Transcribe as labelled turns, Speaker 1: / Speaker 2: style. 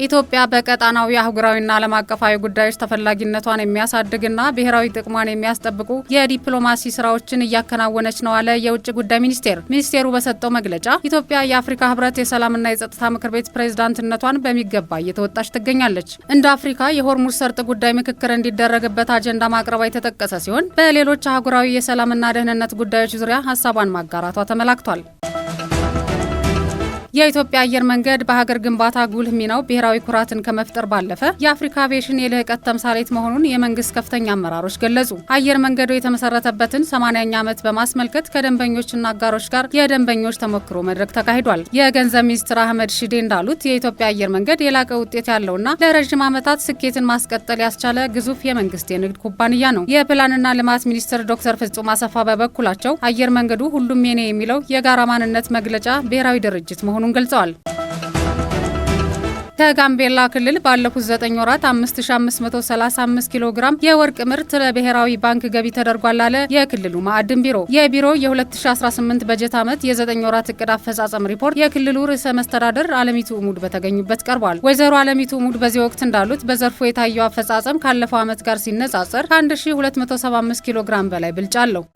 Speaker 1: ኢትዮጵያ በቀጣናዊ አህጉራዊና ዓለም አቀፋዊ ጉዳዮች ተፈላጊነቷን የሚያሳድግና ብሔራዊ ጥቅሟን የሚያስጠብቁ የዲፕሎማሲ ስራዎችን እያከናወነች ነው አለ የውጭ ጉዳይ ሚኒስቴር። ሚኒስቴሩ በሰጠው መግለጫ ኢትዮጵያ የአፍሪካ ህብረት የሰላምና የጸጥታ ምክር ቤት ፕሬዝዳንትነቷን በሚገባ እየተወጣች ትገኛለች። እንደ አፍሪካ የሆርሙዝ ሰርጥ ጉዳይ ምክክር እንዲደረግበት አጀንዳ ማቅረቧ የተጠቀሰ ሲሆን በሌሎች አህጉራዊ የሰላምና ደህንነት ጉዳዮች ዙሪያ ሀሳቧን ማጋራቷ ተመላክቷል። የኢትዮጵያ አየር መንገድ በሀገር ግንባታ ጉልህ ሚናው ብሔራዊ ኩራትን ከመፍጠር ባለፈ የአፍሪካ አቪዬሽን የልህቀት ተምሳሌት መሆኑን የመንግስት ከፍተኛ አመራሮች ገለጹ። አየር መንገዱ የተመሰረተበትን 80ኛ ዓመት በማስመልከት ከደንበኞችና አጋሮች ጋር የደንበኞች ተሞክሮ መድረክ ተካሂዷል። የገንዘብ ሚኒስትር አህመድ ሺዴ እንዳሉት የኢትዮጵያ አየር መንገድ የላቀ ውጤት ያለውና ለረጅም ዓመታት ስኬትን ማስቀጠል ያስቻለ ግዙፍ የመንግስት የንግድ ኩባንያ ነው። የፕላንና ልማት ሚኒስትር ዶክተር ፍጹም አሰፋ በበኩላቸው አየር መንገዱ ሁሉም የኔ የሚለው የጋራ ማንነት መግለጫ ብሔራዊ ድርጅት መሆኑን ገልጸዋል። ከጋምቤላ ክልል ባለፉት 9 ወራት 5535 ኪሎ ግራም የወርቅ ምርት ለብሔራዊ ባንክ ገቢ ተደርጓል አለ የክልሉ ማዕድን ቢሮ። የቢሮው የ2018 በጀት ዓመት የ9 ወራት እቅድ አፈጻጸም ሪፖርት የክልሉ ርዕሰ መስተዳድር አለሚቱ ሙድ በተገኙበት ቀርቧል። ወይዘሮ አለሚቱ ሙድ በዚህ ወቅት እንዳሉት በዘርፉ የታየው አፈጻጸም ካለፈው ዓመት ጋር ሲነጻጸር ከ1275 ኪሎ ግራም በላይ ብልጫ አለው።